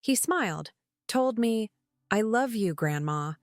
He smiled, told me, "I love you, Grandma,"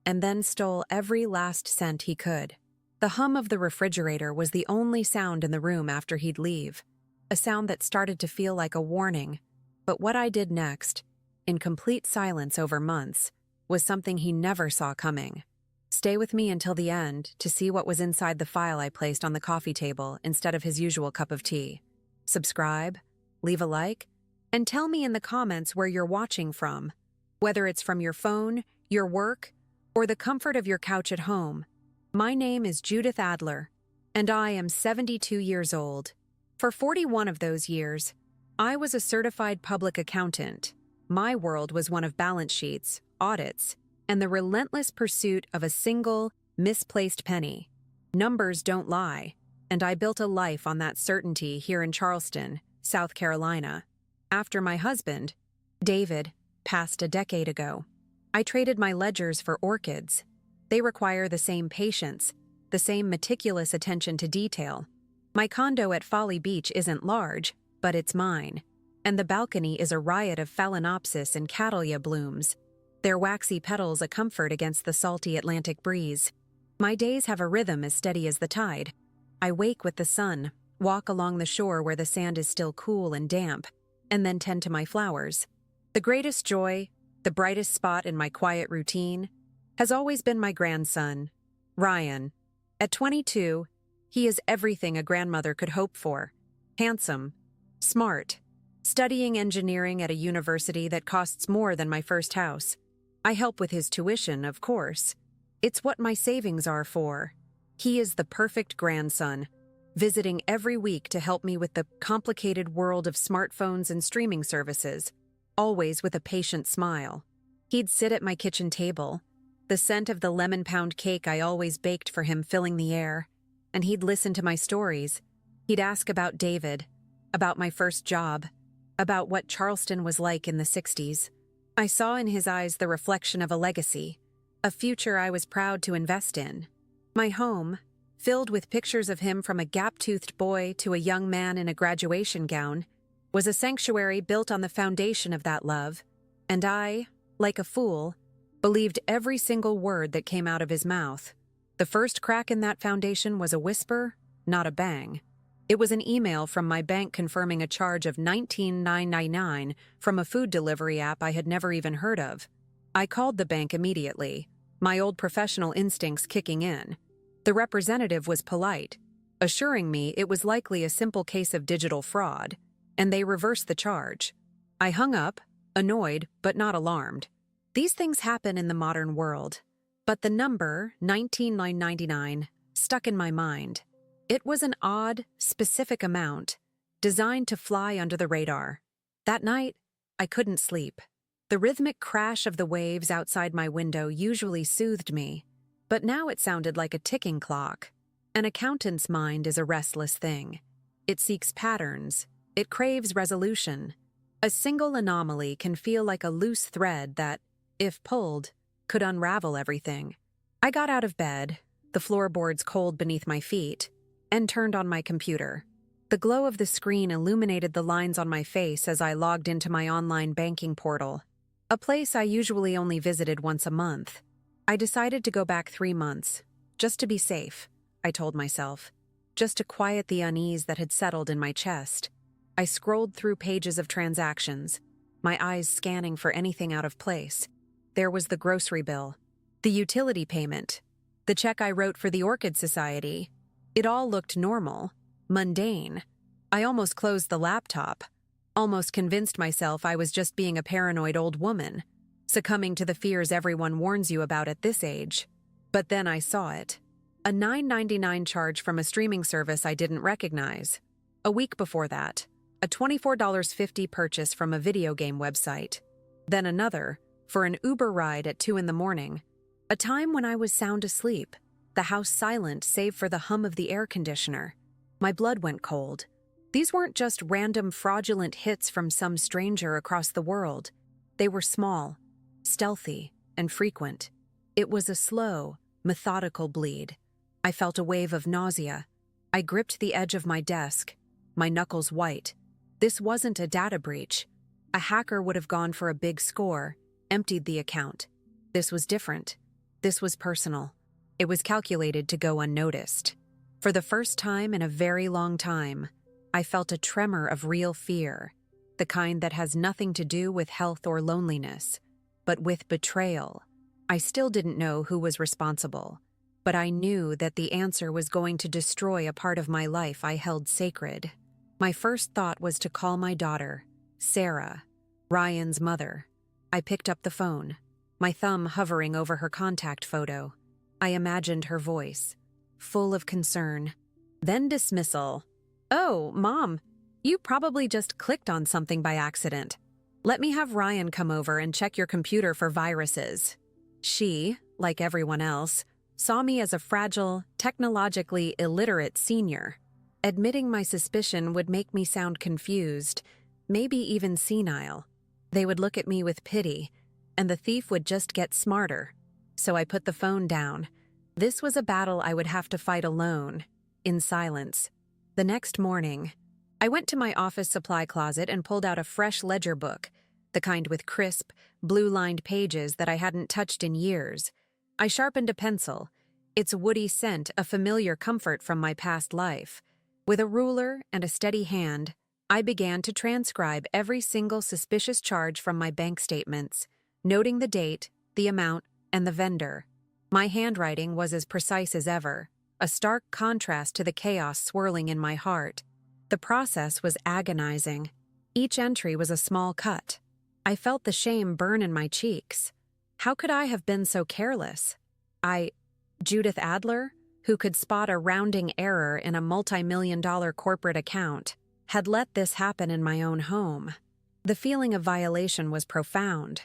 and then stole every last cent he could. The hum of the refrigerator was the only sound in the room after he'd leave, a sound that started to feel like a warning. But what I did next, in complete silence over months, was something he never saw coming. Stay with me until the end to see what was inside the file I placed on the coffee table instead of his usual cup of tea. Subscribe, leave a like, and tell me in the comments where you're watching from. Whether it's from your phone, your work, or the comfort of your couch at home. My name is Judith Adler, and I am 72 years old. For 41 of those years, I was a certified public accountant. My world was one of balance sheets, audits, and the relentless pursuit of a single, misplaced penny. Numbers don't lie, and I built a life on that certainty here in Charleston, South Carolina. After my husband, David, passed a decade ago, I traded my ledgers for orchids. They require the same patience, the same meticulous attention to detail. My condo at Folly Beach isn't large, but it's mine, and the balcony is a riot of phalaenopsis and cattleya blooms, their waxy petals a comfort against the salty Atlantic breeze. My days have a rhythm as steady as the tide. I wake with the sun, walk along the shore where the sand is still cool and damp, and then tend to my flowers. The greatest joy, the brightest spot in my quiet routine, has always been my grandson, Ryan. At 22, he is everything a grandmother could hope for. Handsome, smart, studying engineering at a university that costs more than my first house. I help with his tuition, of course. It's what my savings are for. He is the perfect grandson, visiting every week to help me with the complicated world of smartphones and streaming services, always with a patient smile. He'd sit at my kitchen table, the scent of the lemon pound cake I always baked for him filling the air, and he'd listen to my stories. He'd ask about David, about my first job, about what Charleston was like in the 60s. I saw in his eyes the reflection of a legacy, a future I was proud to invest in. My home, filled with pictures of him from a gap-toothed boy to a young man in a graduation gown, was a sanctuary built on the foundation of that love, and I, like a fool, believed every single word that came out of his mouth. The first crack in that foundation was a whisper, not a bang. It was an email from my bank confirming a charge of $19,999 from a food delivery app I had never even heard of. I called the bank immediately, my old professional instincts kicking in. The representative was polite, assuring me it was likely a simple case of digital fraud, and they reversed the charge. I hung up, annoyed but not alarmed. These things happen in the modern world, but the number, $19,999, stuck in my mind. It was an odd, specific amount, designed to fly under the radar. That night, I couldn't sleep. The rhythmic crash of the waves outside my window usually soothed me, but now it sounded like a ticking clock. An accountant's mind is a restless thing. It seeks patterns. It craves resolution. A single anomaly can feel like a loose thread that, if pulled, could unravel everything. I got out of bed, the floorboards cold beneath my feet, and turned on my computer. The glow of the screen illuminated the lines on my face as I logged into my online banking portal, a place I usually only visited once a month. I decided to go back 3 months, just to be safe, I told myself, just to quiet the unease that had settled in my chest. I scrolled through pages of transactions, my eyes scanning for anything out of place. There was the grocery bill, the utility payment, the check I wrote for the Orchid Society. It all looked normal, mundane. I almost closed the laptop, almost convinced myself I was just being a paranoid old woman, succumbing to the fears everyone warns you about at this age. But then I saw it. A $9.99 charge from a streaming service I didn't recognize. A week before that, a $24.50 purchase from a video game website. Then another, for an Uber ride at 2 a.m, a time when I was sound asleep, the house silent save for the hum of the air conditioner. My blood went cold. These weren't just random fraudulent hits from some stranger across the world. They were small, stealthy, and frequent. It was a slow, methodical bleed. I felt a wave of nausea. I gripped the edge of my desk, my knuckles white. This wasn't a data breach. A hacker would have gone for a big score, emptied the account. This was different. This was personal. It was calculated to go unnoticed. For the first time in a very long time, I felt a tremor of real fear, the kind that has nothing to do with health or loneliness, but with betrayal. I still didn't know who was responsible, but I knew that the answer was going to destroy a part of my life I held sacred. My first thought was to call my daughter, Sarah, Ryan's mother. I picked up the phone, my thumb hovering over her contact photo. I imagined her voice, full of concern, then dismissal. "Oh, Mom, you probably just clicked on something by accident. Let me have Ryan come over and check your computer for viruses." She, like everyone else, saw me as a fragile, technologically illiterate senior. Admitting my suspicion would make me sound confused, maybe even senile. They would look at me with pity, and the thief would just get smarter. So I put the phone down. This was a battle I would have to fight alone, in silence. The next morning, I went to my office supply closet and pulled out a fresh ledger book, the kind with crisp, blue-lined pages that I hadn't touched in years. I sharpened a pencil, its woody scent a familiar comfort from my past life. With a ruler and a steady hand, I began to transcribe every single suspicious charge from my bank statements, noting the date, the amount, and the vendor. My handwriting was as precise as ever, a stark contrast to the chaos swirling in my heart. The process was agonizing. Each entry was a small cut. I felt the shame burn in my cheeks. How could I have been so careless? Judith Adler, who could spot a rounding error in a multi-million-dollar corporate account, had let this happen in my own home. The feeling of violation was profound.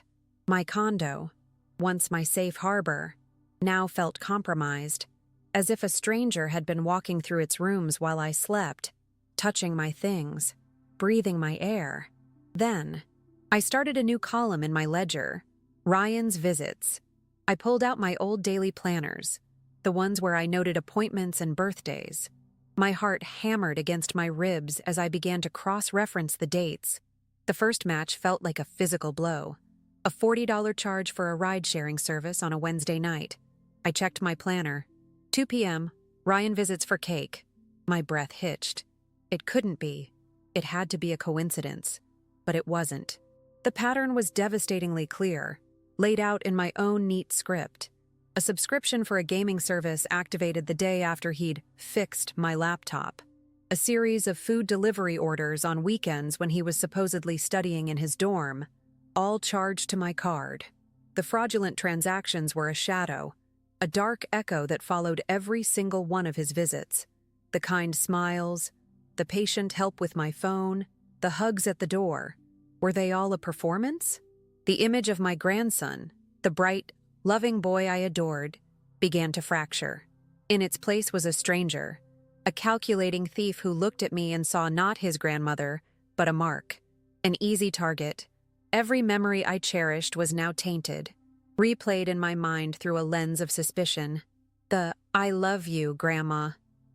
My condo, once my safe harbor, now felt compromised, as if a stranger had been walking through its rooms while I slept, touching my things, breathing my air. Then, I started a new column in my ledger, Ryan's Visits. I pulled out my old daily planners, the ones where I noted appointments and birthdays. My heart hammered against my ribs as I began to cross-reference the dates. The first match felt like a physical blow. A $40 charge for a ride-sharing service on a Wednesday night. I checked my planner. 2 p.m., Ryan visits for cake. My breath hitched. It couldn't be. It had to be a coincidence. But it wasn't. The pattern was devastatingly clear, laid out in my own neat script. A subscription for a gaming service activated the day after he'd fixed my laptop. A series of food delivery orders on weekends when he was supposedly studying in his dorm, all charged to my card. The fraudulent transactions were a shadow, a dark echo that followed every single one of his visits. The kind smiles, the patient help with my phone, the hugs at the door. Were they all a performance? The image of my grandson, the bright, loving boy I adored, began to fracture. In its place was a stranger, a calculating thief who looked at me and saw not his grandmother, but a mark, an easy target. Every memory I cherished was now tainted, replayed in my mind through a lens of suspicion. The "I love you, Grandma,"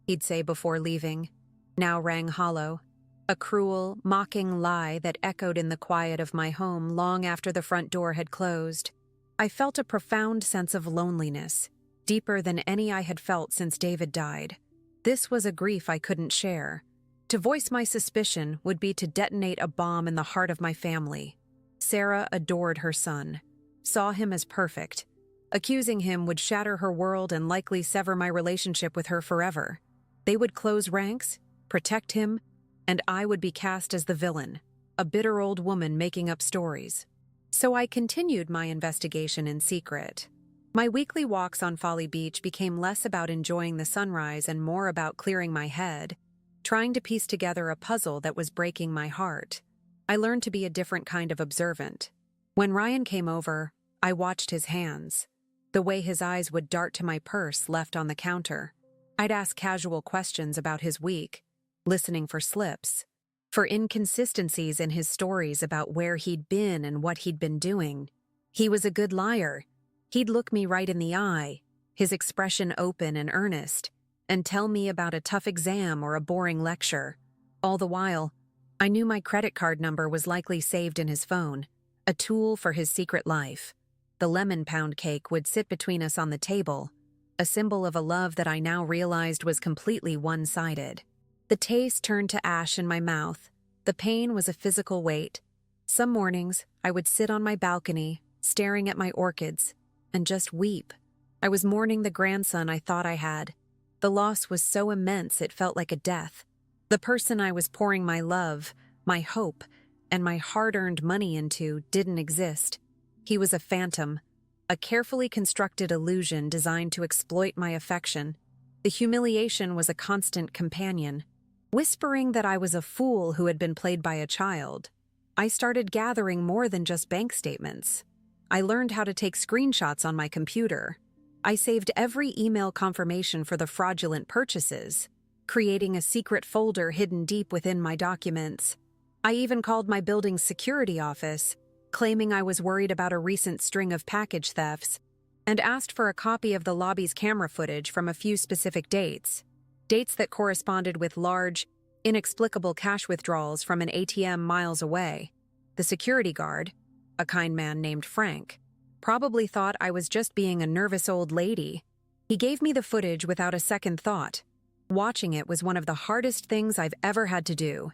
he'd say before leaving, now rang hollow. A cruel, mocking lie that echoed in the quiet of my home long after the front door had closed. I felt a profound sense of loneliness, deeper than any I had felt since David died. This was a grief I couldn't share. To voice my suspicion would be to detonate a bomb in the heart of my family. Sarah adored her son, saw him as perfect. Accusing him would shatter her world and likely sever my relationship with her forever. They would close ranks, protect him, and I would be cast as the villain, a bitter old woman making up stories. So I continued my investigation in secret. My weekly walks on Folly Beach became less about enjoying the sunrise and more about clearing my head, trying to piece together a puzzle that was breaking my heart. I learned to be a different kind of observant. When Ryan came over, I watched his hands, the way his eyes would dart to my purse left on the counter. I'd ask casual questions about his week, listening for slips, for inconsistencies in his stories about where he'd been and what he'd been doing. He was a good liar. He'd look me right in the eye, his expression open and earnest, and tell me about a tough exam or a boring lecture. All the while, I knew my credit card number was likely saved in his phone, a tool for his secret life. The lemon pound cake would sit between us on the table, a symbol of a love that I now realized was completely one-sided. The taste turned to ash in my mouth. The pain was a physical weight. Some mornings, I would sit on my balcony, staring at my orchids, and just weep. I was mourning the grandson I thought I had. The loss was so immense it felt like a death. The person I was pouring my love, my hope, and my hard-earned money into didn't exist. He was a phantom, a carefully constructed illusion designed to exploit my affection. The humiliation was a constant companion, whispering that I was a fool who had been played by a child. I started gathering more than just bank statements. I learned how to take screenshots on my computer. I saved every email confirmation for the fraudulent purchases, creating a secret folder hidden deep within my documents. I even called my building's security office, claiming I was worried about a recent string of package thefts, and asked for a copy of the lobby's camera footage from a few specific dates that corresponded with large, inexplicable cash withdrawals from an ATM miles away. The security guard, a kind man named Frank, probably thought I was just being a nervous old lady. He gave me the footage without a second thought. Watching it was one of the hardest things I've ever had to do.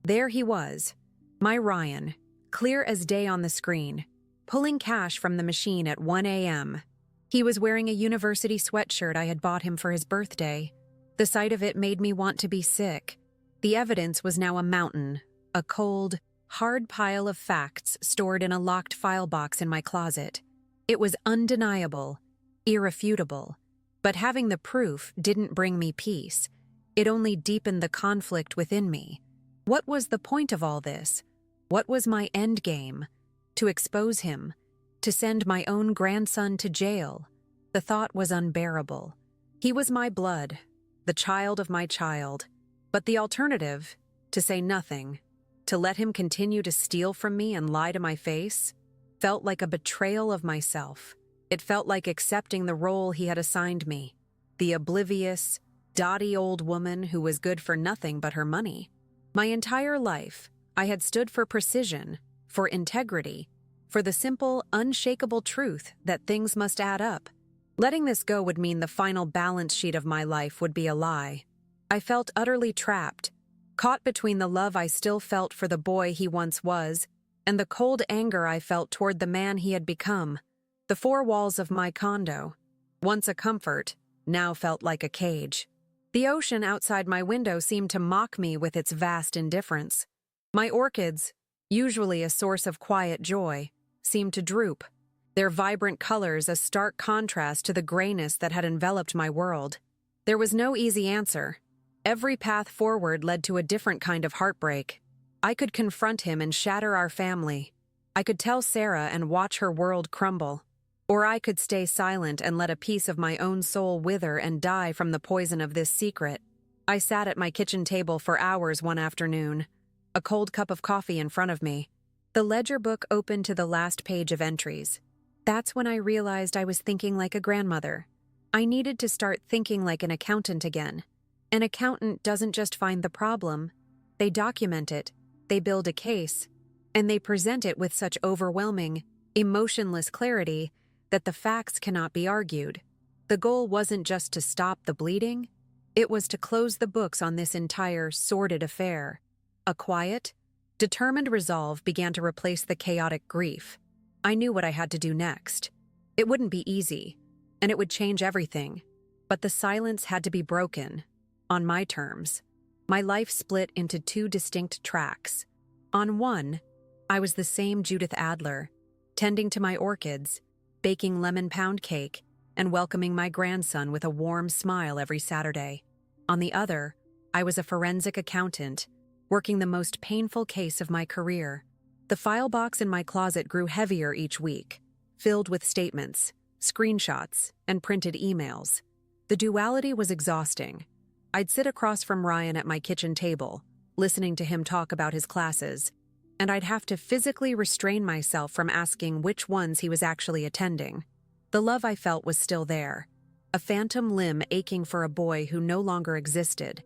There he was, my Ryan, clear as day on the screen, pulling cash from the machine at 1 a.m. He was wearing a university sweatshirt I had bought him for his birthday. The sight of it made me want to be sick. The evidence was now a mountain, a cold, hard pile of facts stored in a locked file box in my closet. It was undeniable, irrefutable, but having the proof didn't bring me peace. It only deepened the conflict within me. What was the point of all this? What was my end game? To expose him, to send my own grandson to jail. The thought was unbearable. He was my blood, the child of my child. But the alternative, to say nothing, to let him continue to steal from me and lie to my face, felt like a betrayal of myself. It felt like accepting the role he had assigned me, the oblivious, dotty old woman who was good for nothing but her money. My entire life, I had stood for precision, for integrity, for the simple, unshakable truth that things must add up. Letting this go would mean the final balance sheet of my life would be a lie. I felt utterly trapped, caught between the love I still felt for the boy he once was and the cold anger I felt toward the man he had become. The four walls of my condo, once a comfort, now felt like a cage. The ocean outside my window seemed to mock me with its vast indifference. My orchids, usually a source of quiet joy, seemed to droop, their vibrant colors a stark contrast to the grayness that had enveloped my world. There was no easy answer. Every path forward led to a different kind of heartbreak. I could confront him and shatter our family. I could tell Sarah and watch her world crumble. Or I could stay silent and let a piece of my own soul wither and die from the poison of this secret. I sat at my kitchen table for hours one afternoon, a cold cup of coffee in front of me, the ledger book open to the last page of entries. That's when I realized I was thinking like a grandmother. I needed to start thinking like an accountant again. An accountant doesn't just find the problem. They document it, they build a case, and they present it with such overwhelming, emotionless clarity that the facts cannot be argued. The goal wasn't just to stop the bleeding, it was to close the books on this entire sordid affair. A quiet, determined resolve began to replace the chaotic grief. I knew what I had to do next. It wouldn't be easy, and it would change everything, but the silence had to be broken, on my terms. My life split into two distinct tracks. On one, I was the same Judith Adler, tending to my orchids, baking lemon pound cake, and welcoming my grandson with a warm smile every Saturday. On the other, I was a forensic accountant, working the most painful case of my career. The file box in my closet grew heavier each week, filled with statements, screenshots, and printed emails. The duality was exhausting. I'd sit across from Ryan at my kitchen table, listening to him talk about his classes, and I'd have to physically restrain myself from asking which ones he was actually attending. The love I felt was still there, a phantom limb aching for a boy who no longer existed.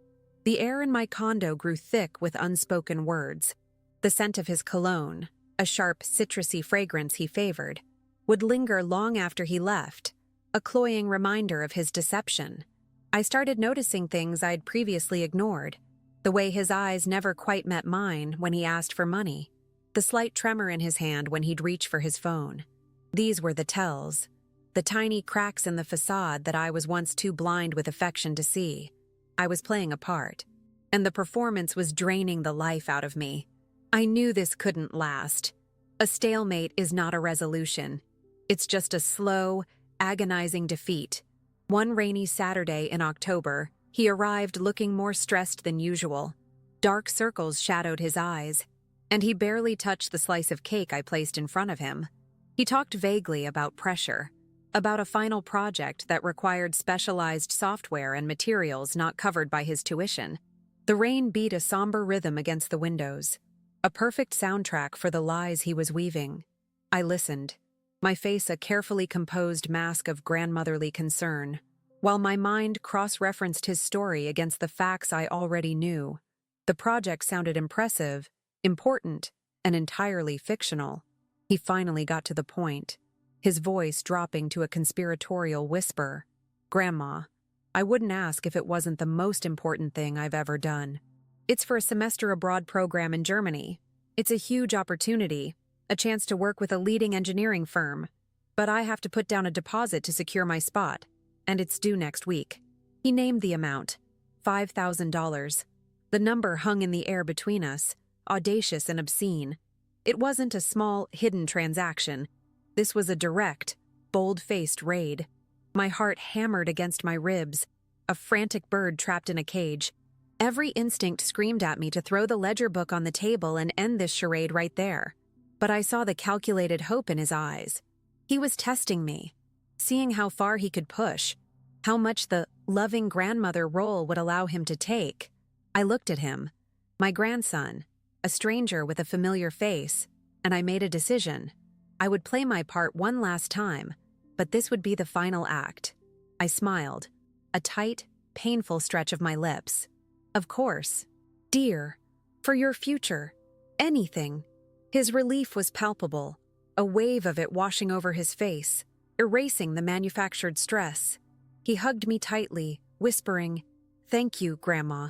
The air in my condo grew thick with unspoken words. The scent of his cologne, a sharp, citrusy fragrance he favored, would linger long after he left, a cloying reminder of his deception. I started noticing things I'd previously ignored. The way his eyes never quite met mine when he asked for money. The slight tremor in his hand when he'd reach for his phone. These were the tells. The tiny cracks in the facade that I was once too blind with affection to see. I was playing a part, and the performance was draining the life out of me. I knew this couldn't last. A stalemate is not a resolution. It's just a slow, agonizing defeat. One rainy Saturday in October, he arrived looking more stressed than usual. Dark circles shadowed his eyes, and he barely touched the slice of cake I placed in front of him. He talked vaguely about pressure, about a final project that required specialized software and materials not covered by his tuition. The rain beat a somber rhythm against the windows, a perfect soundtrack for the lies he was weaving. I listened, my face a carefully composed mask of grandmotherly concern, while my mind cross-referenced his story against the facts I already knew. The project sounded impressive, important, and entirely fictional. He finally got to the point, his voice dropping to a conspiratorial whisper. "Grandma, I wouldn't ask if it wasn't the most important thing I've ever done. It's for a semester abroad program in Germany. It's a huge opportunity, a chance to work with a leading engineering firm. But I have to put down a deposit to secure my spot, and it's due next week." He named the amount, $5,000. The number hung in the air between us, audacious and obscene. It wasn't a small, hidden transaction. This was a direct, bold-faced raid. My heart hammered against my ribs, a frantic bird trapped in a cage. Every instinct screamed at me to throw the ledger book on the table and end this charade right there. But I saw the calculated hope in his eyes. He was testing me, seeing how far he could push, how much the loving grandmother role would allow him to take. I looked at him, my grandson, a stranger with a familiar face, and I made a decision. I would play my part one last time, but this would be the final act. I smiled, a tight, painful stretch of my lips. "Of course. Dear, for your future. Anything." His relief was palpable, a wave of it washing over his face, erasing the manufactured stress. He hugged me tightly, whispering, "Thank you, Grandma.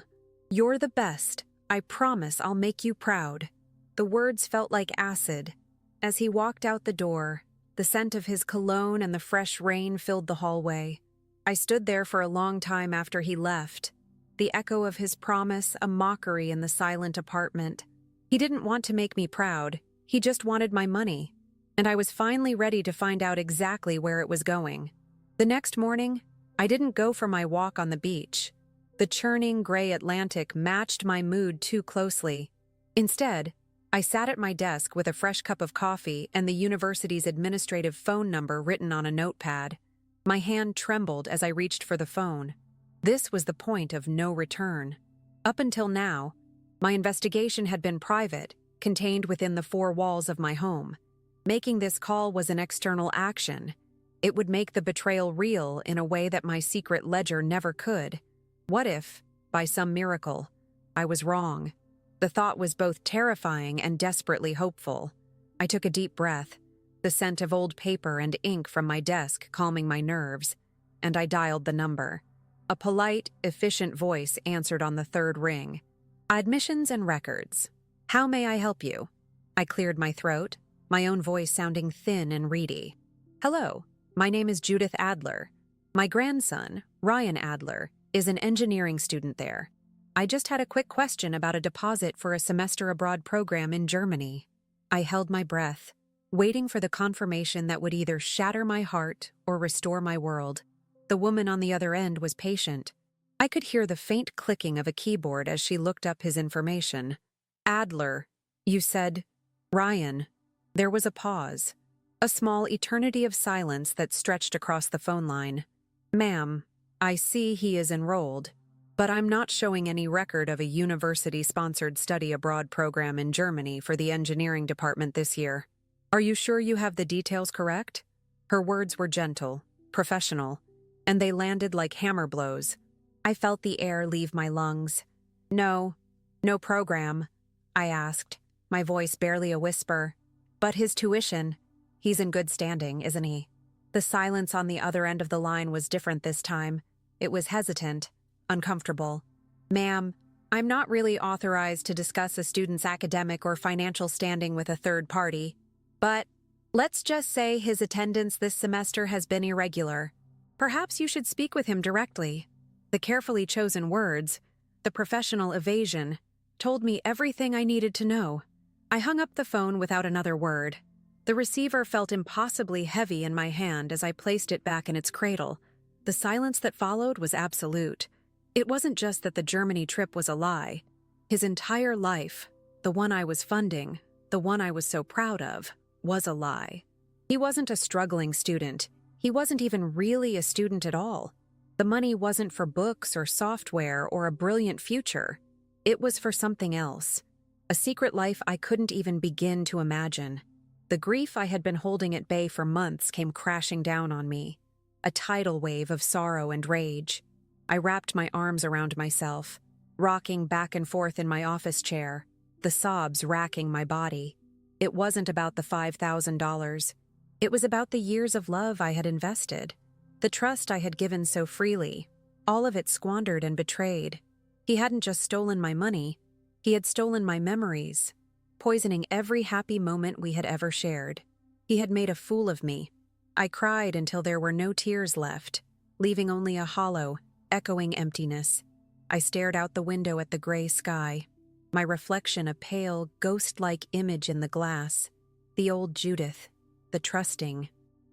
You're the best. I promise I'll make you proud." The words felt like acid. As he walked out the door, the scent of his cologne and the fresh rain filled the hallway. I stood there for a long time after he left, the echo of his promise a mockery in the silent apartment. He didn't want to make me proud, he just wanted my money, and I was finally ready to find out exactly where it was going. The next morning, I didn't go for my walk on the beach. The churning gray Atlantic matched my mood too closely. Instead, I sat at my desk with a fresh cup of coffee and the university's administrative phone number written on a notepad. My hand trembled as I reached for the phone. This was the point of no return. Up until now, my investigation had been private, contained within the four walls of my home. Making this call was an external action. It would make the betrayal real in a way that my secret ledger never could. What if, by some miracle, I was wrong? The thought was both terrifying and desperately hopeful. I took a deep breath, the scent of old paper and ink from my desk calming my nerves, and I dialed the number. A polite, efficient voice answered on the third ring. "Admissions and records. How may I help you?" I cleared my throat, my own voice sounding thin and reedy. "Hello, my name is Judith Adler. My grandson, Ryan Adler, is an engineering student there. I just had a quick question about a deposit for a semester abroad program in Germany." I held my breath, waiting for the confirmation that would either shatter my heart or restore my world. The woman on the other end was patient. I could hear the faint clicking of a keyboard as she looked up his information. "Adler, you said, Ryan." There was a pause, a small eternity of silence that stretched across the phone line. "Ma'am, I see he is enrolled, but I'm not showing any record of a university-sponsored study abroad program in Germany for the engineering department this year. Are you sure you have the details correct?" Her words were gentle, professional, and they landed like hammer blows. I felt the air leave my lungs. No, no program, I asked, my voice barely a whisper. But his tuition, he's in good standing, isn't he? The silence on the other end of the line was different this time. It was hesitant, uncomfortable. Ma'am, I'm not really authorized to discuss a student's academic or financial standing with a third party, but let's just say his attendance this semester has been irregular. Perhaps you should speak with him directly. The carefully chosen words, the professional evasion, told me everything I needed to know. I hung up the phone without another word. The receiver felt impossibly heavy in my hand as I placed it back in its cradle. The silence that followed was absolute. It wasn't just that the Germany trip was a lie. His entire life, the one I was funding, the one I was so proud of, was a lie. He wasn't a struggling student. He wasn't even really a student at all. The money wasn't for books or software or a brilliant future. It was for something else. A secret life I couldn't even begin to imagine. The grief I had been holding at bay for months came crashing down on me. A tidal wave of sorrow and rage. I wrapped my arms around myself, rocking back and forth in my office chair, the sobs racking my body. It wasn't about the $5,000. It was about the years of love I had invested, the trust I had given so freely, all of it squandered and betrayed. He hadn't just stolen my money, he had stolen my memories, poisoning every happy moment we had ever shared. He had made a fool of me. I cried until there were no tears left, leaving only a hollow, echoing emptiness. I stared out the window at the gray sky, my reflection a pale, ghost-like image in the glass. The old Judith, the trusting,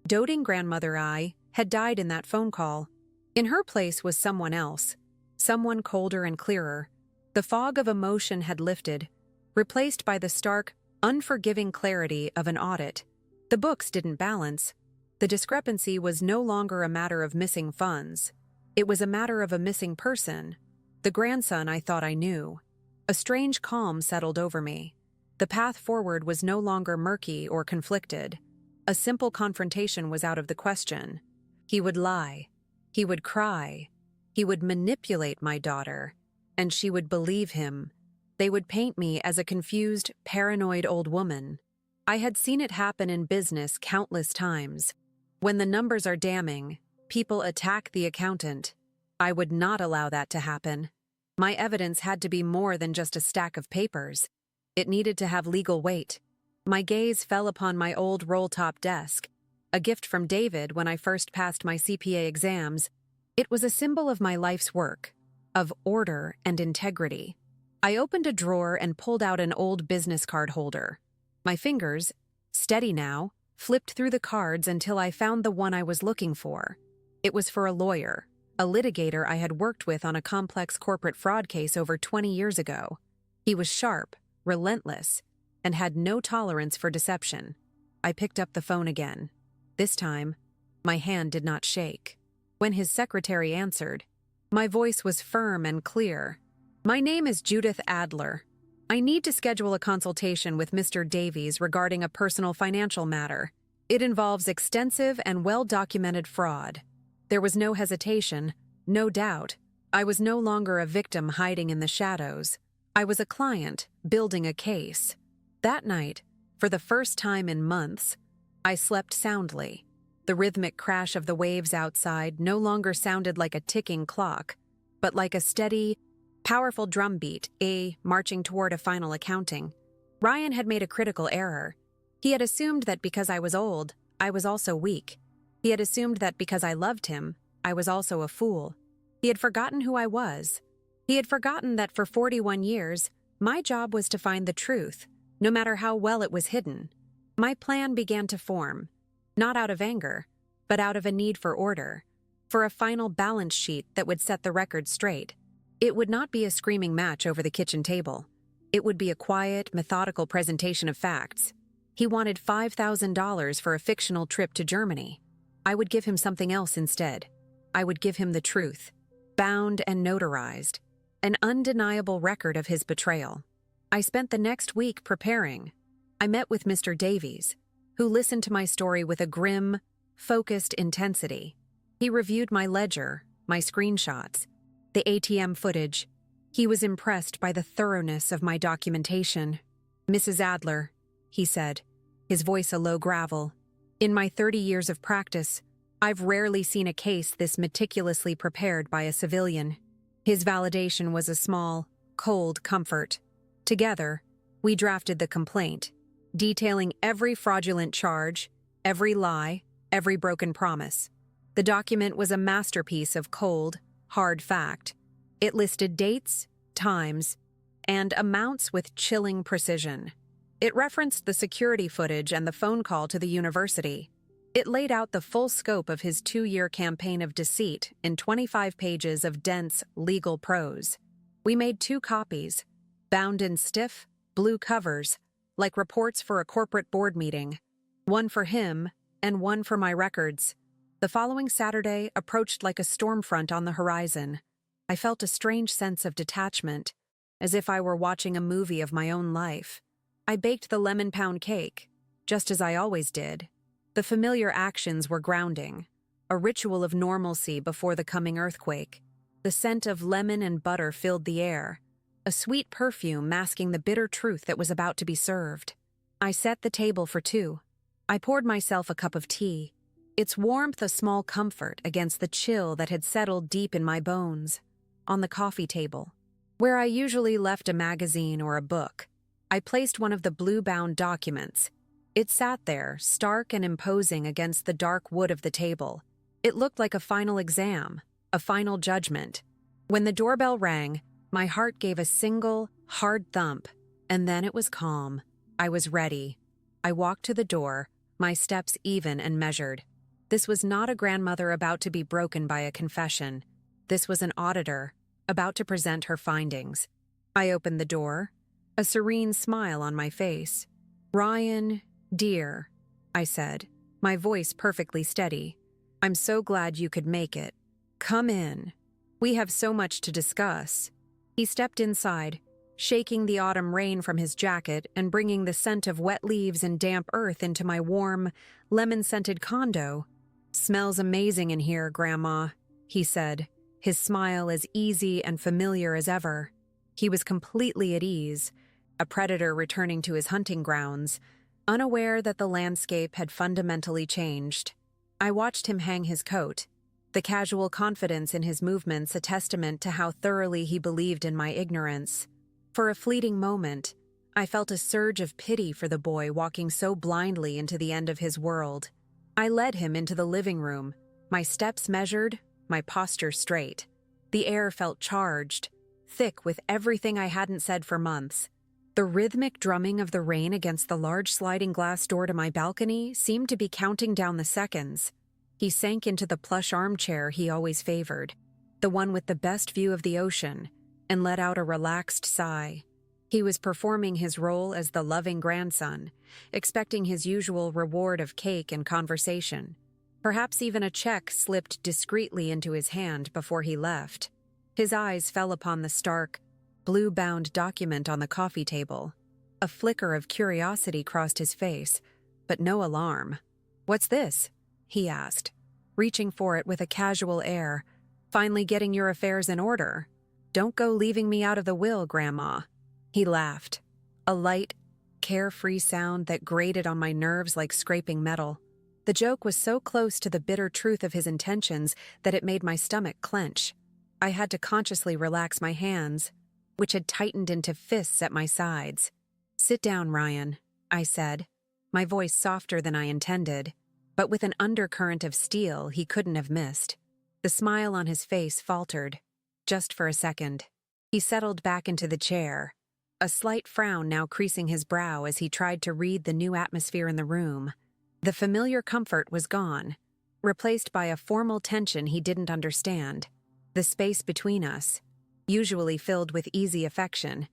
doting grandmother I, had died in that phone call. In her place was someone else, someone colder and clearer. The fog of emotion had lifted, replaced by the stark, unforgiving clarity of an audit. The books didn't balance. The discrepancy was no longer a matter of missing funds. It was a matter of a missing person, the grandson I thought I knew. A strange calm settled over me. The path forward was no longer murky or conflicted. A simple confrontation was out of the question. He would lie. He would cry. He would manipulate my daughter. And she would believe him. They would paint me as a confused, paranoid old woman. I had seen it happen in business countless times. When the numbers are damning, people attack the accountant. I would not allow that to happen. My evidence had to be more than just a stack of papers. It needed to have legal weight. My gaze fell upon my old roll-top desk, a gift from David when I first passed my CPA exams. It was a symbol of my life's work, of order and integrity. I opened a drawer and pulled out an old business card holder. My fingers, steady now, flipped through the cards until I found the one I was looking for. It was for a lawyer, a litigator I had worked with on a complex corporate fraud case over 20 years ago. He was sharp, relentless, and had no tolerance for deception. I picked up the phone again. This time, my hand did not shake. When his secretary answered, my voice was firm and clear. "My name is Judith Adler. I need to schedule a consultation with Mr. Davies regarding a personal financial matter. It involves extensive and well-documented fraud." There was no hesitation, no doubt. I was no longer a victim hiding in the shadows. I was a client, building a case. That night, for the first time in months, I slept soundly. The rhythmic crash of the waves outside no longer sounded like a ticking clock, but like a steady, powerful drumbeat, marching toward a final accounting. Ryan had made a critical error. He had assumed that because I was old, I was also weak. He had assumed that because I loved him, I was also a fool. He had forgotten who I was. He had forgotten that for 41 years, my job was to find the truth, no matter how well it was hidden. My plan began to form, not out of anger, but out of a need for order, for a final balance sheet that would set the record straight. It would not be a screaming match over the kitchen table. It would be a quiet, methodical presentation of facts. He wanted $5,000 for a fictional trip to Germany. I would give him something else instead. I would give him the truth, bound and notarized, an undeniable record of his betrayal. I spent the next week preparing. I met with Mr. Davies, who listened to my story with a grim, focused intensity. He reviewed my ledger, my screenshots, the ATM footage. He was impressed by the thoroughness of my documentation. "Mrs. Adler," he said, his voice a low gravel, "in my 30 years of practice, I've rarely seen a case this meticulously prepared by a civilian." His validation was a small, cold comfort. Together, we drafted the complaint, detailing every fraudulent charge, every lie, every broken promise. The document was a masterpiece of cold, hard fact. It listed dates, times, and amounts with chilling precision. It referenced the security footage and the phone call to the university. It laid out the full scope of his 2-year campaign of deceit in 25 pages of dense, legal prose. We made 2 copies, bound in stiff, blue covers, like reports for a corporate board meeting. One for him, and one for my records. The following Saturday approached like a storm front on the horizon. I felt a strange sense of detachment, as if I were watching a movie of my own life. I baked the lemon pound cake, just as I always did. The familiar actions were grounding, a ritual of normalcy before the coming earthquake. The scent of lemon and butter filled the air, a sweet perfume masking the bitter truth that was about to be served. I set the table for 2. I poured myself a cup of tea, its warmth a small comfort against the chill that had settled deep in my bones. On the coffee table, where I usually left a magazine or a book, I placed one of the blue-bound documents. It sat there, stark and imposing against the dark wood of the table. It looked like a final exam, a final judgment. When the doorbell rang, my heart gave a single, hard thump, and then it was calm. I was ready. I walked to the door, my steps even and measured. This was not a grandmother about to be broken by a confession. This was an auditor, about to present her findings. I opened the door, a serene smile on my face. "Ryan, dear," I said, my voice perfectly steady. "I'm so glad you could make it. Come in. We have so much to discuss." He stepped inside, shaking the autumn rain from his jacket and bringing the scent of wet leaves and damp earth into my warm, lemon-scented condo. "Smells amazing in here, Grandma," he said, his smile as easy and familiar as ever. He was completely at ease, a predator returning to his hunting grounds, unaware that the landscape had fundamentally changed. I watched him hang his coat, the casual confidence in his movements a testament to how thoroughly he believed in my ignorance. For a fleeting moment, I felt a surge of pity for the boy walking so blindly into the end of his world. I led him into the living room, my steps measured, my posture straight. The air felt charged, thick with everything I hadn't said for months. The rhythmic drumming of the rain against the large sliding glass door to my balcony seemed to be counting down the seconds. He sank into the plush armchair he always favored, the one with the best view of the ocean, and let out a relaxed sigh. He was performing his role as the loving grandson, expecting his usual reward of cake and conversation. Perhaps even a check slipped discreetly into his hand before he left. His eyes fell upon the stark, blue-bound document on the coffee table. A flicker of curiosity crossed his face, but no alarm. "What's this?" he asked, reaching for it with a casual air. "Finally getting your affairs in order. Don't go leaving me out of the will, Grandma." He laughed, a light, carefree sound that grated on my nerves like scraping metal. The joke was so close to the bitter truth of his intentions that it made my stomach clench. I had to consciously relax my hands, which had tightened into fists at my sides. "Sit down, Ryan," I said, my voice softer than I intended, but with an undercurrent of steel he couldn't have missed. The smile on his face faltered, just for a second. He settled back into the chair, a slight frown now creasing his brow as he tried to read the new atmosphere in the room. The familiar comfort was gone, replaced by a formal tension he didn't understand. The space between us, usually filled with easy affection,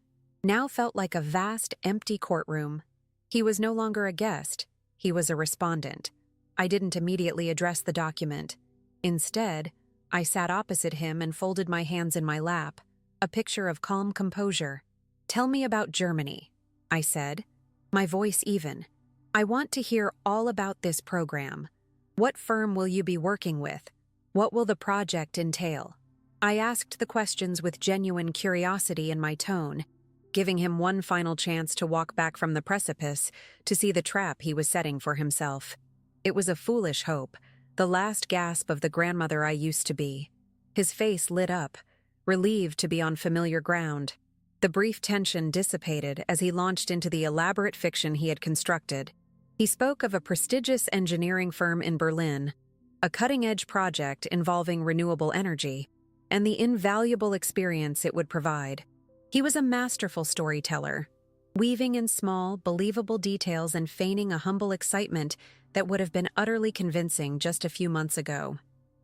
now felt like a vast, empty courtroom. He was no longer a guest, he was a respondent. I didn't immediately address the document. Instead, I sat opposite him and folded my hands in my lap, a picture of calm composure. "Tell me about Germany," I said, my voice even. "I want to hear all about this program. What firm will you be working with? What will the project entail?" I asked the questions with genuine curiosity in my tone, giving him one final chance to walk back from the precipice to see the trap he was setting for himself. It was a foolish hope, the last gasp of the grandmother I used to be. His face lit up, relieved to be on familiar ground. The brief tension dissipated as he launched into the elaborate fiction he had constructed. He spoke of a prestigious engineering firm in Berlin, a cutting-edge project involving renewable energy, and the invaluable experience it would provide. He was a masterful storyteller, weaving in small, believable details and feigning a humble excitement that would have been utterly convincing just a few months ago.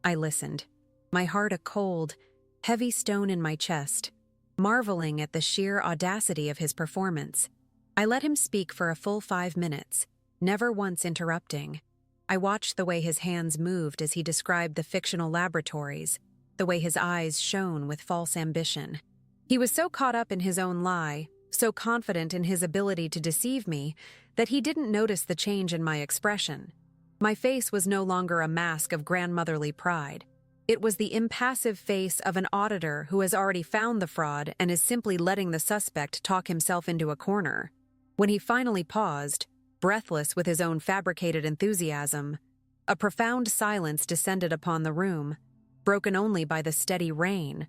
I listened, my heart a cold, heavy stone in my chest, marveling at the sheer audacity of his performance. I let him speak for a full 5 minutes, never once interrupting. I watched the way his hands moved as he described the fictional laboratories, the way his eyes shone with false ambition. He was so caught up in his own lie, so confident in his ability to deceive me, that he didn't notice the change in my expression. My face was no longer a mask of grandmotherly pride. It was the impassive face of an auditor who has already found the fraud and is simply letting the suspect talk himself into a corner. When he finally paused, breathless with his own fabricated enthusiasm, a profound silence descended upon the room, broken only by the steady rain.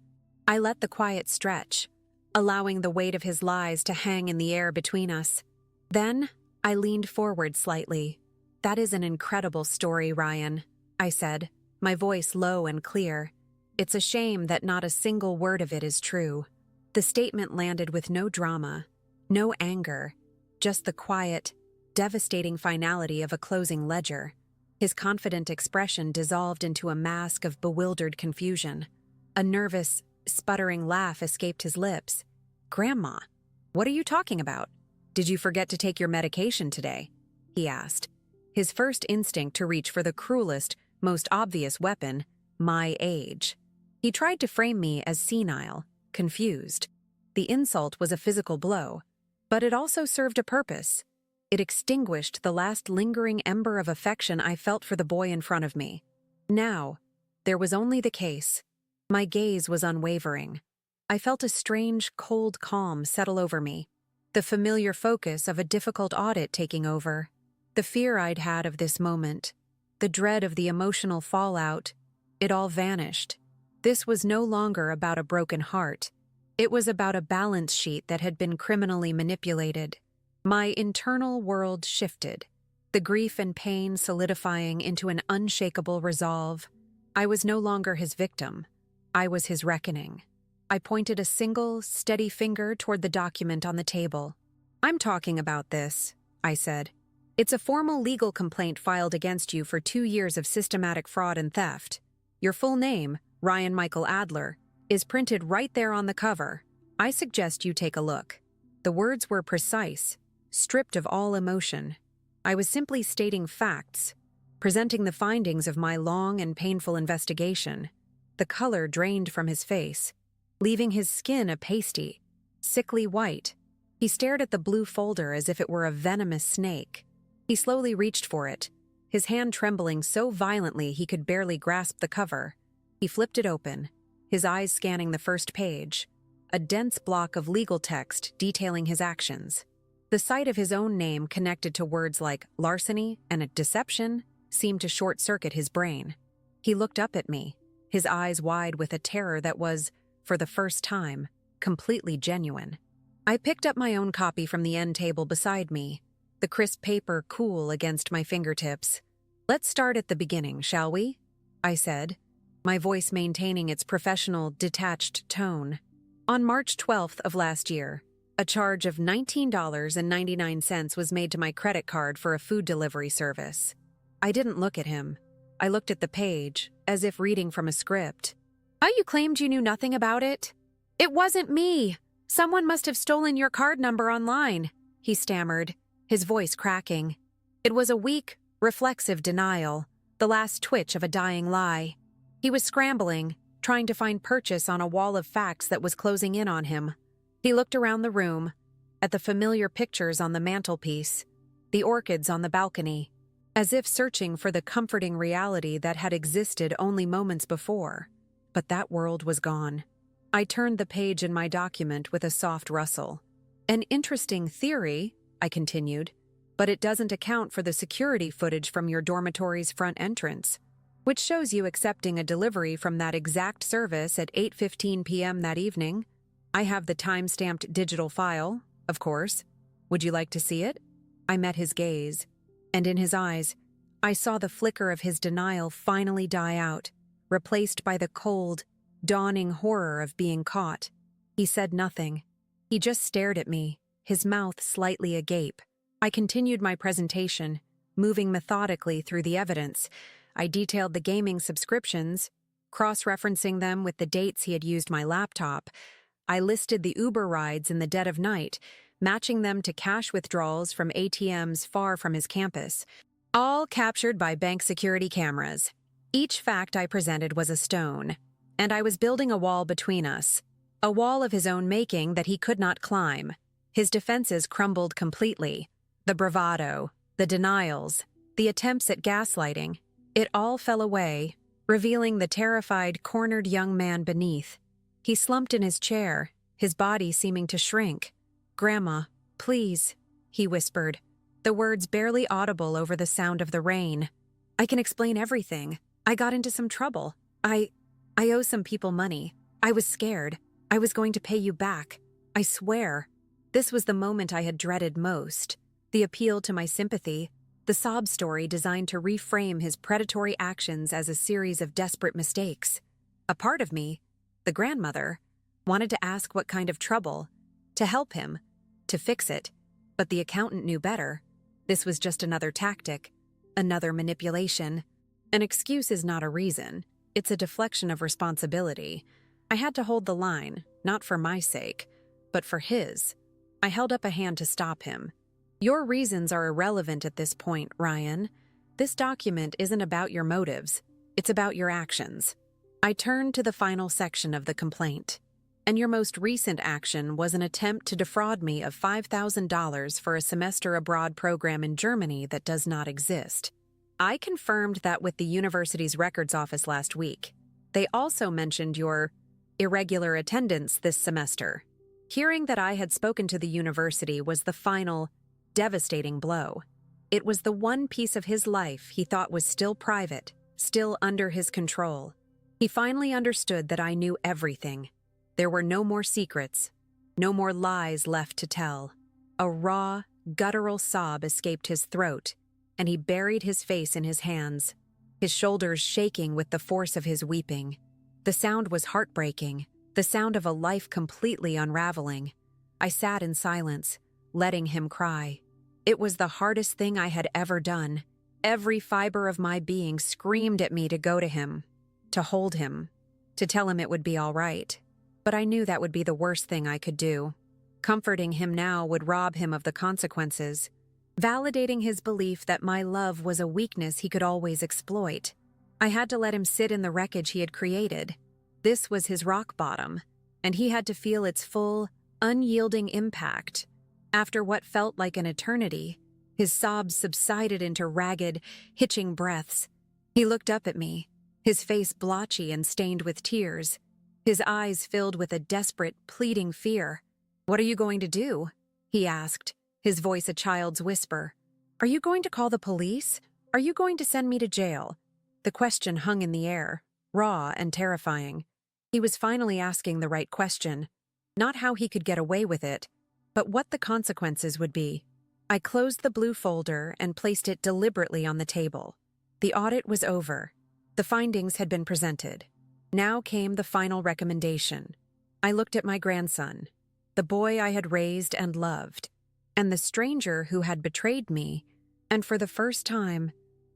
I let the quiet stretch, allowing the weight of his lies to hang in the air between us. Then, I leaned forward slightly. "That is an incredible story, Ryan," I said, my voice low and clear. "It's a shame that not a single word of it is true." The statement landed with no drama, no anger, just the quiet, devastating finality of a closing ledger. His confident expression dissolved into a mask of bewildered confusion. A nervous, sputtering laugh escaped his lips. "Grandma, what are you talking about? Did you forget to take your medication today?" he asked, his first instinct to reach for the cruelest, most obvious weapon, my age. He tried to frame me as senile, confused. The insult was a physical blow, but it also served a purpose. It extinguished the last lingering ember of affection I felt for the boy in front of me. Now, there was only the case. My gaze was unwavering. I felt a strange, cold calm settle over me, the familiar focus of a difficult audit taking over. The fear I'd had of this moment, the dread of the emotional fallout, it all vanished. This was no longer about a broken heart. It was about a balance sheet that had been criminally manipulated. My internal world shifted, the grief and pain solidifying into an unshakable resolve. I was no longer his victim. I was his reckoning. I pointed a single, steady finger toward the document on the table. "I'm talking about this," I said. "It's a formal legal complaint filed against you for 2 years of systematic fraud and theft. Your full name, Ryan Michael Adler, is printed right there on the cover. I suggest you take a look." The words were precise, stripped of all emotion. I was simply stating facts, presenting the findings of my long and painful investigation. The color drained from his face, leaving his skin a pasty, sickly white. He stared at the blue folder as if it were a venomous snake. He slowly reached for it, his hand trembling so violently he could barely grasp the cover. He flipped it open, his eyes scanning the first page, a dense block of legal text detailing his actions. The sight of his own name connected to words like larceny and deception seemed to short-circuit his brain. He looked up at me, his eyes wide with a terror that was, for the first time, completely genuine. I picked up my own copy from the end table beside me, the crisp paper cool against my fingertips. "Let's start at the beginning, shall we?" I said, my voice maintaining its professional, detached tone. "On March 12th of last year, a charge of $19.99 was made to my credit card for a food delivery service." I didn't look at him. I looked at the page, as if reading from a script. "Oh, you claimed you knew nothing about it?" "It wasn't me. Someone must have stolen your card number online," he stammered, his voice cracking. It was a weak, reflexive denial, the last twitch of a dying lie. He was scrambling, trying to find purchase on a wall of facts that was closing in on him. He looked around the room, at the familiar pictures on the mantelpiece, the orchids on the balcony, as if searching for the comforting reality that had existed only moments before. but that world was gone. I turned the page in my document with a soft rustle. An interesting theory, I continued, but it doesn't account for the security footage from your dormitory's front entrance, which shows you accepting a delivery from that exact service at 8:15 p.m. that evening. I have the time-stamped digital file, of course. Would you like to see it? I met his gaze, and in his eyes, I saw the flicker of his denial finally die out, replaced by the cold, dawning horror of being caught. He said nothing. He just stared at me, his mouth slightly agape. I continued my presentation, moving methodically through the evidence. I detailed the gaming subscriptions, cross-referencing them with the dates he had used my laptop. I listed the Uber rides in the dead of night, matching them to cash withdrawals from ATMs far from his campus, all captured by bank security cameras. Each fact I presented was a stone, and I was building a wall between us, a wall of his own making that he could not climb. His defenses crumbled completely. The bravado, the denials, the attempts at gaslighting, it all fell away, revealing the terrified, cornered young man beneath. He slumped in his chair, his body seeming to shrink. "Grandma, please," he whispered, the words barely audible over the sound of the rain. "I can explain everything. I got into some trouble. I owe some people money. I was scared. I was going to pay you back. I swear." This was the moment I had dreaded most. The appeal to my sympathy, the sob story designed to reframe his predatory actions as a series of desperate mistakes. A part of me, the grandmother, wanted to ask what kind of trouble, to help him, to fix it, but the accountant knew better. This was just another tactic, another manipulation. An excuse is not a reason, it's a deflection of responsibility. I had to hold the line, not for my sake, but for his. I held up a hand to stop him. "Your reasons are irrelevant at this point, Ryan. This document isn't about your motives, it's about your actions." I turned to the final section of the complaint. "And your most recent action was an attempt to defraud me of $5,000 for a semester abroad program in Germany that does not exist. I confirmed that with the university's records office last week. They also mentioned your irregular attendance this semester." Hearing that I had spoken to the university was the final, devastating blow. It was the one piece of his life he thought was still private, still under his control. He finally understood that I knew everything. There were no more secrets, no more lies left to tell. A raw, guttural sob escaped his throat, and he buried his face in his hands, his shoulders shaking with the force of his weeping. The sound was heartbreaking, the sound of a life completely unraveling. I sat in silence, letting him cry. It was the hardest thing I had ever done. Every fiber of my being screamed at me to go to him, to hold him, to tell him it would be all right. But I knew that would be the worst thing I could do. Comforting him now would rob him of the consequences, validating his belief that my love was a weakness he could always exploit. I had to let him sit in the wreckage he had created. This was his rock bottom, and he had to feel its full, unyielding impact. After what felt like an eternity, his sobs subsided into ragged, hitching breaths. He looked up at me, his face blotchy and stained with tears, his eyes filled with a desperate, pleading fear. "What are you going to do?" he asked, his voice a child's whisper. "Are you going to call the police? Are you going to send me to jail?" The question hung in the air, raw and terrifying. He was finally asking the right question. Not how he could get away with it, but what the consequences would be. I closed the blue folder and placed it deliberately on the table. The audit was over. The findings had been presented. Now came the final recommendation. I looked at my grandson, the boy I had raised and loved, and the stranger who had betrayed me, and for the first time,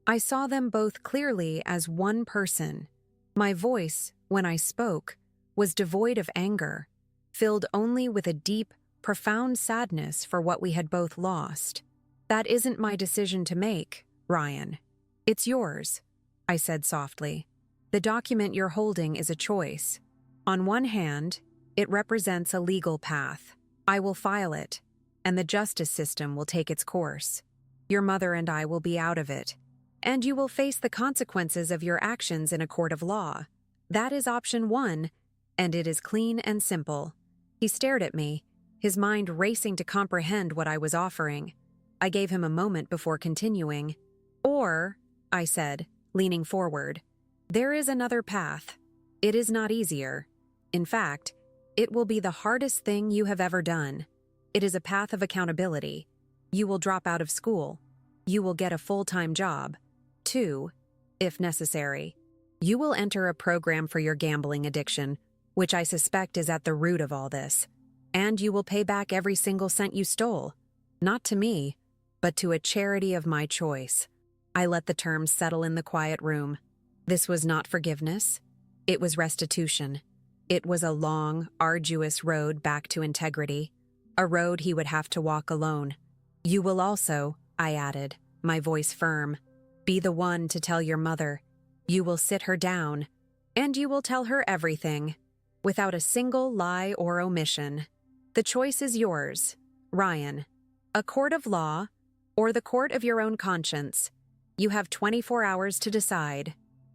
I saw them both clearly as one person. My voice, when I spoke, was devoid of anger, filled only with a deep, profound sadness for what we had both lost. "That isn't my decision to make, Ryan. It's yours," I said softly. "The document you're holding is a choice. On one hand, it represents a legal path. I will file it, and the justice system will take its course. Your mother and I will be out of it, and you will face the consequences of your actions in a court of law. That is option one, and it is clean and simple. He stared at me, his mind racing to comprehend what I was offering. I gave him a moment before continuing. Or, I said, leaning forward, there is another path. It is not easier. In fact, it will be the hardest thing you have ever done. It is a path of accountability. You will drop out of school. You will get a full-time job. 2, if necessary. You will enter a program for your gambling addiction, which I suspect is at the root of all this. And you will pay back every single cent you stole. Not to me, but to a charity of my choice. I let the terms settle in the quiet room. This was not forgiveness. It was restitution. It was a long, arduous road back to integrity. A road he would have to walk alone. You will also, I added, my voice firm, be the one to tell your mother. You will sit her down, and you will tell her everything, without a single lie or omission. The choice is yours, Ryan. A court of law, or the court of your own conscience. You have 24 hours to decide.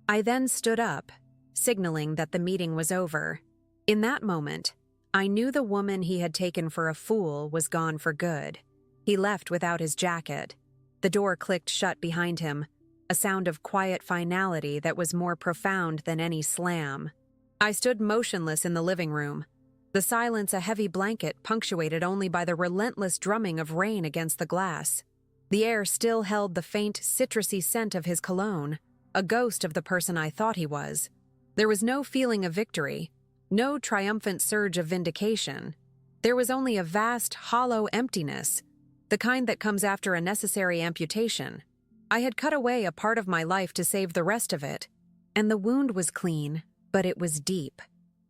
I then stood up, signaling that the meeting was over. In that moment, I knew the woman he had taken for a fool was gone for good. He left without his jacket. The door clicked shut behind him, a sound of quiet finality that was more profound than any slam. I stood motionless in the living room, the silence a heavy blanket punctuated only by the relentless drumming of rain against the glass. The air still held the faint, citrusy scent of his cologne, a ghost of the person I thought he was. There was no feeling of victory, no triumphant surge of vindication. There was only a vast, hollow emptiness, the kind that comes after a necessary amputation. I had cut away a part of my life to save the rest of it, and the wound was clean, but it was deep.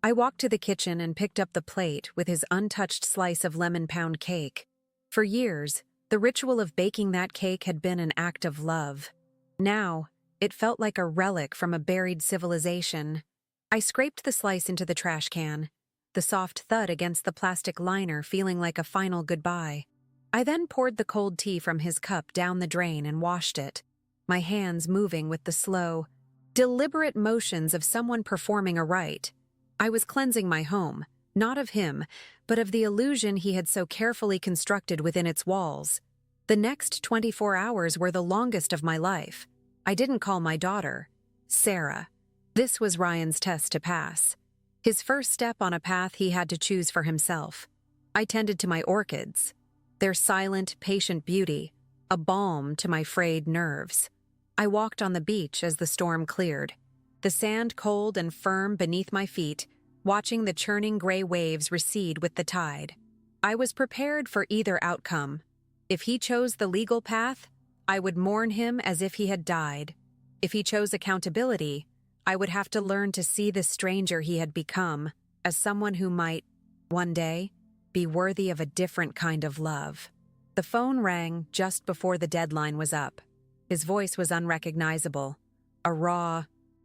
I walked to the kitchen and picked up the plate with his untouched slice of lemon pound cake. For years, the ritual of baking that cake had been an act of love. Now, it felt like a relic from a buried civilization. I scraped the slice into the trash can, the soft thud against the plastic liner feeling like a final goodbye. I then poured the cold tea from his cup down the drain and washed it, my hands moving with the slow, deliberate motions of someone performing a rite. I was cleansing my home, not of him, but of the illusion he had so carefully constructed within its walls. The next 24 hours were the longest of my life. I didn't call my daughter Sarah. This was Ryan's test to pass. His first step on a path he had to choose for himself. I tended to my orchids, their silent, patient beauty, a balm to my frayed nerves. I walked on the beach as the storm cleared, the sand cold and firm beneath my feet, watching the churning gray waves recede with the tide. I was prepared for either outcome. If he chose the legal path, I would mourn him as if he had died. If he chose accountability, I would have to learn to see the stranger he had become as someone who might, one day, be worthy of a different kind of love. The phone rang just before the deadline was up. His voice was unrecognizable, a raw,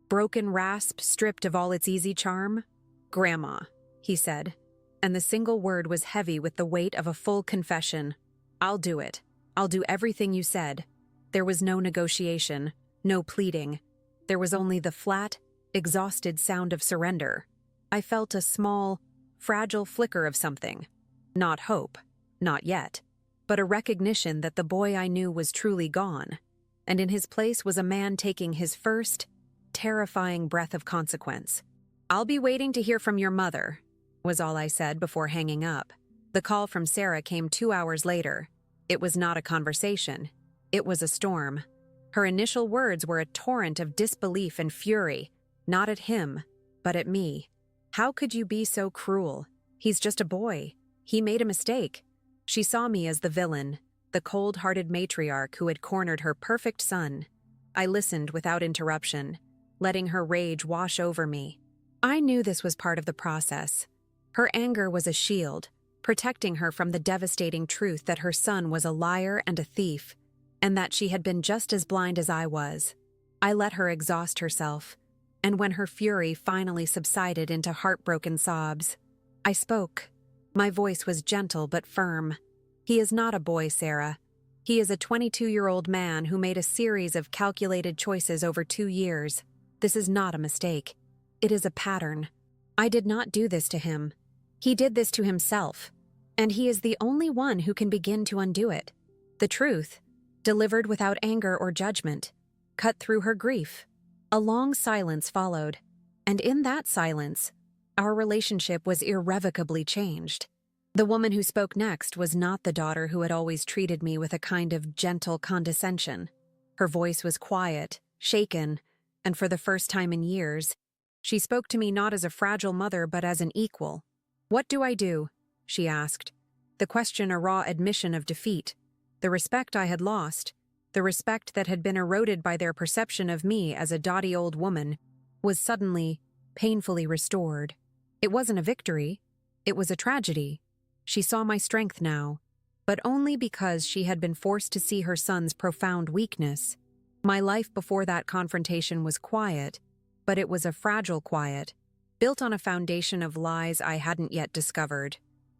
broken rasp stripped of all its easy charm. "Grandma," he said, and the single word was heavy with the weight of a full confession. "I'll do it. I'll do everything you said." There was no negotiation, no pleading. There was only the flat, exhausted sound of surrender. I felt a small, fragile flicker of something. Not hope, not yet, but a recognition that the boy I knew was truly gone, and in his place was a man taking his first, terrifying breath of consequence. "I'll be waiting to hear from your mother," was all I said before hanging up. The call from Sarah came 2 hours later. It was not a conversation. It was a storm. Her initial words were a torrent of disbelief and fury, not at him, but at me. "How could you be so cruel? He's just a boy. He made a mistake." She saw me as the villain, the cold-hearted matriarch who had cornered her perfect son. I listened without interruption, letting her rage wash over me. I knew this was part of the process. Her anger was a shield, protecting her from the devastating truth that her son was a liar and a thief, and that she had been just as blind as I was. I let her exhaust herself, and when her fury finally subsided into heartbroken sobs, I spoke. My voice was gentle but firm. "He is not a boy, Sarah. He is a 22-year-old man who made a series of calculated choices over 2 years. This is not a mistake. It is a pattern. I did not do this to him. He did this to himself, and he is the only one who can begin to undo it. The truth, delivered without anger or judgment, cut through her grief. A long silence followed, and in that silence, our relationship was irrevocably changed. The woman who spoke next was not the daughter who had always treated me with a kind of gentle condescension. Her voice was quiet, shaken, and for the first time in years, she spoke to me not as a fragile mother but as an equal. "What do I do?" she asked. The question a raw admission of defeat. The respect I had lost, the respect that had been eroded by their perception of me as a dotty old woman, was suddenly, painfully restored. It wasn't a victory. It was a tragedy. She saw my strength now, but only because she had been forced to see her son's profound weakness. My life before that confrontation was quiet, but it was a fragile quiet, built on a foundation of lies I hadn't yet discovered.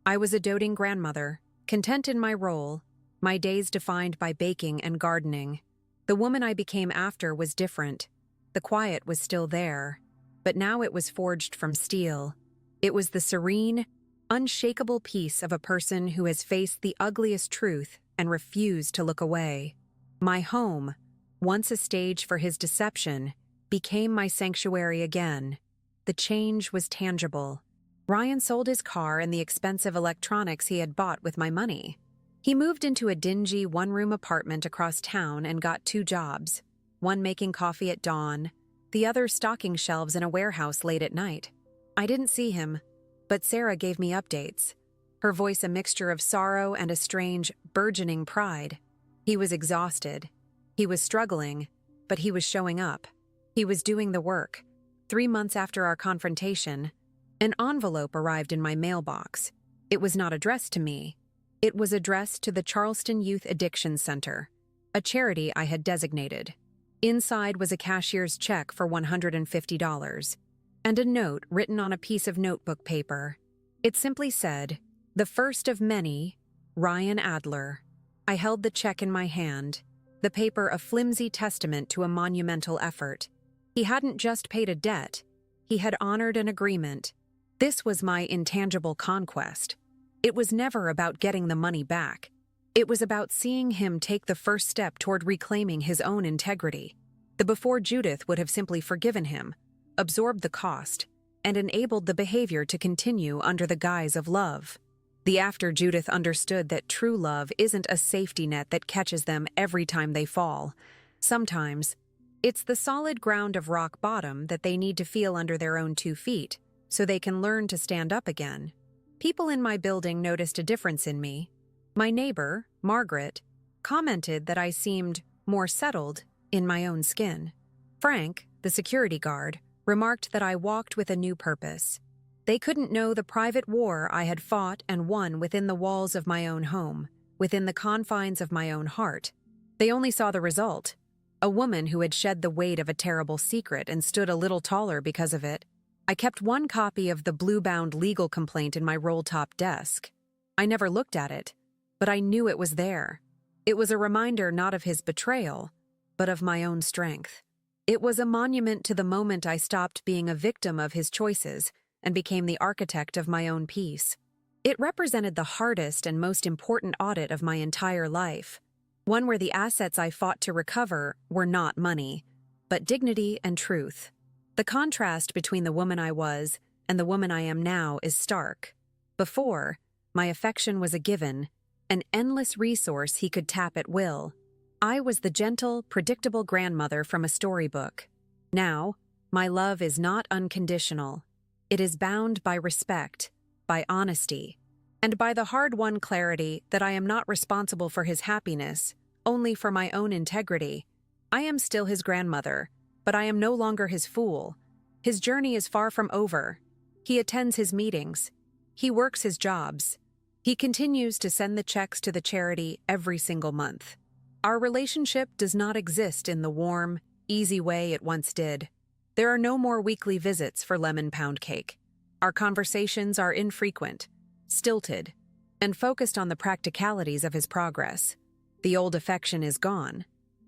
I was a doting grandmother, content in my role, my days defined by baking and gardening. The woman I became after was different. The quiet was still there, but now it was forged from steel. It was the serene, unshakable peace of a person who has faced the ugliest truth and refused to look away. My home, once a stage for his deception, became my sanctuary again. The change was tangible. Ryan sold his car and the expensive electronics he had bought with my money. He moved into a dingy one-room apartment across town and got 2 jobs, one making coffee at dawn, the other stocking shelves in a warehouse late at night. I didn't see him, but Sarah gave me updates, her voice a mixture of sorrow and a strange, burgeoning pride. He was exhausted. He was struggling, but he was showing up. He was doing the work. 3 months after our confrontation, an envelope arrived in my mailbox. It was not addressed to me. It was addressed to the Charleston Youth Addiction Center, a charity I had designated. Inside was a cashier's check for $150, and a note written on a piece of notebook paper. It simply said, "The first of many, Ryan Adler." I held the check in my hand, the paper a flimsy testament to a monumental effort. He hadn't just paid a debt, he had honored an agreement. This was my intangible conquest. It was never about getting the money back. It was about seeing him take the first step toward reclaiming his own integrity. The before Judith would have simply forgiven him, absorbed the cost, and enabled the behavior to continue under the guise of love. The after Judith understood that true love isn't a safety net that catches them every time they fall. Sometimes, it's the solid ground of rock bottom that they need to feel under their own 2 feet, so they can learn to stand up again. People in my building noticed a difference in me. My neighbor, Margaret, commented that I seemed more settled in my own skin. Frank, the security guard, remarked that I walked with a new purpose. They couldn't know the private war I had fought and won within the walls of my own home, within the confines of my own heart. They only saw the result, a woman who had shed the weight of a terrible secret and stood a little taller because of it. I kept 1 copy of the blue-bound legal complaint in my roll-top desk. I never looked at it, but I knew it was there. It was a reminder not of his betrayal, but of my own strength. It was a monument to the moment I stopped being a victim of his choices and became the architect of my own peace. It represented the hardest and most important audit of my entire life, one where the assets I fought to recover were not money, but dignity and truth. The contrast between the woman I was and the woman I am now is stark. Before, my affection was a given, an endless resource he could tap at will. I was the gentle, predictable grandmother from a storybook. Now, my love is not unconditional. It is bound by respect, by honesty, and by the hard-won clarity that I am not responsible for his happiness, only for my own integrity. I am still his grandmother, but I am no longer his fool. His journey is far from over. He attends his meetings. He works his jobs. He continues to send the checks to the charity every single month. Our relationship does not exist in the warm, easy way it once did. There are no more weekly visits for lemon pound cake. Our conversations are infrequent, stilted, and focused on the practicalities of his progress. The old affection is gone,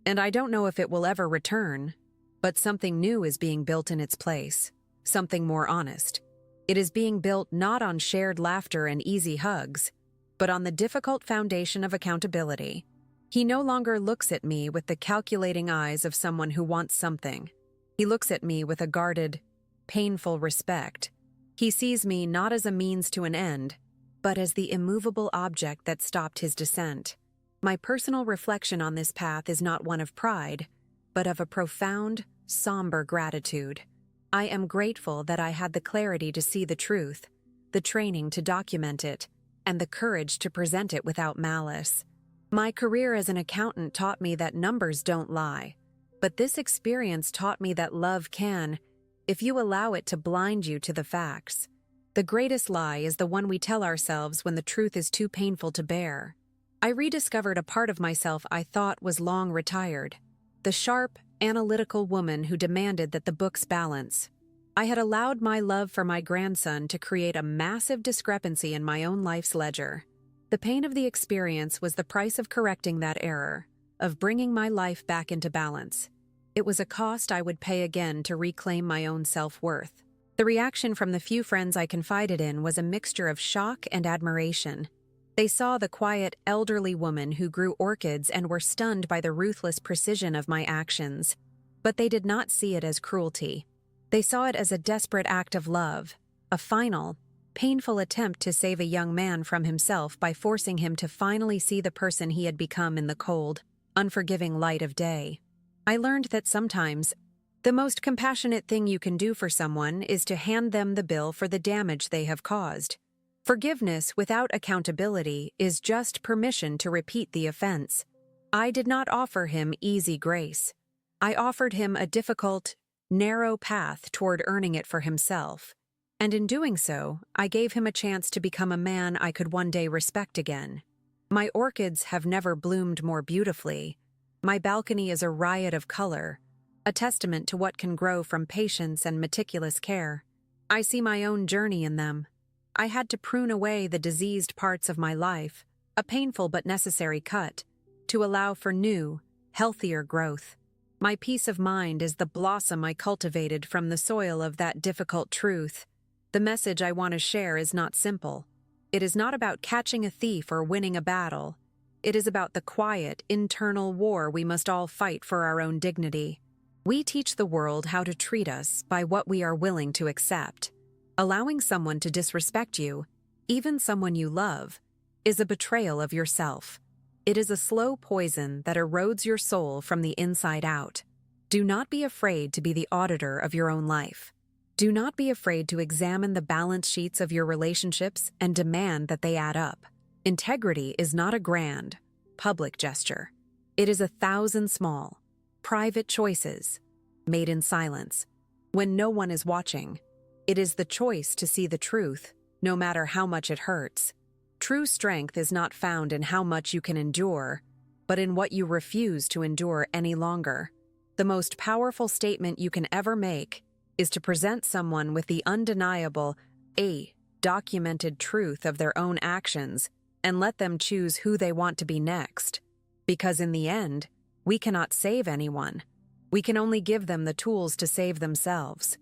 and I don't know if it will ever return, but something new is being built in its place. something more honest. It is being built not on shared laughter and easy hugs, but on the difficult foundation of accountability. He no longer looks at me with the calculating eyes of someone who wants something. He looks at me with a guarded, painful respect. He sees me not as a means to an end, but as the immovable object that stopped his descent. My personal reflection on this path is not one of pride, but of a profound, somber gratitude. I am grateful that I had the clarity to see the truth, the training to document it, and the courage to present it without malice. My career as an accountant taught me that numbers don't lie, but this experience taught me that love can, if you allow it to blind you to the facts. The greatest lie is the one we tell ourselves when the truth is too painful to bear. I rediscovered a part of myself I thought was long retired, the sharp, analytical woman who demanded that the books balance. I had allowed my love for my grandson to create a massive discrepancy in my own life's ledger. The pain of the experience was the price of correcting that error, of bringing my life back into balance. It was a cost I would pay again to reclaim my own self-worth. The reaction from the few friends I confided in was a mixture of shock and admiration. They saw the quiet, elderly woman who grew orchids and were stunned by the ruthless precision of my actions. But they did not see it as cruelty. They saw it as a desperate act of love, a final, painful attempt to save a young man from himself by forcing him to finally see the person he had become in the cold, unforgiving light of day. I learned that sometimes, the most compassionate thing you can do for someone is to hand them the bill for the damage they have caused. Forgiveness without accountability is just permission to repeat the offense. I did not offer him easy grace. I offered him a difficult, narrow path toward earning it for himself. And in doing so, I gave him a chance to become a man I could one day respect again. My orchids have never bloomed more beautifully. My balcony is a riot of color, a testament to what can grow from patience and meticulous care. I see my own journey in them. I had to prune away the diseased parts of my life, a painful but necessary cut, to allow for new, healthier growth. My peace of mind is the blossom I cultivated from the soil of that difficult truth. The message I want to share is not simple. It is not about catching a thief or winning a battle. It is about the quiet, internal war we must all fight for our own dignity. We teach the world how to treat us by what we are willing to accept. Allowing someone to disrespect you, even someone you love, is a betrayal of yourself. It is a slow poison that erodes your soul from the inside out. Do not be afraid to be the auditor of your own life. Do not be afraid to examine the balance sheets of your relationships and demand that they add up. Integrity is not a grand, public gesture. It is 1,000 small, private choices, made in silence, when no one is watching. It is the choice to see the truth, no matter how much it hurts. True strength is not found in how much you can endure, but in what you refuse to endure any longer. The most powerful statement you can ever make is to present someone with the undeniable, documented truth of their own actions and let them choose who they want to be next. Because in the end, we cannot save anyone. We can only give them the tools to save themselves.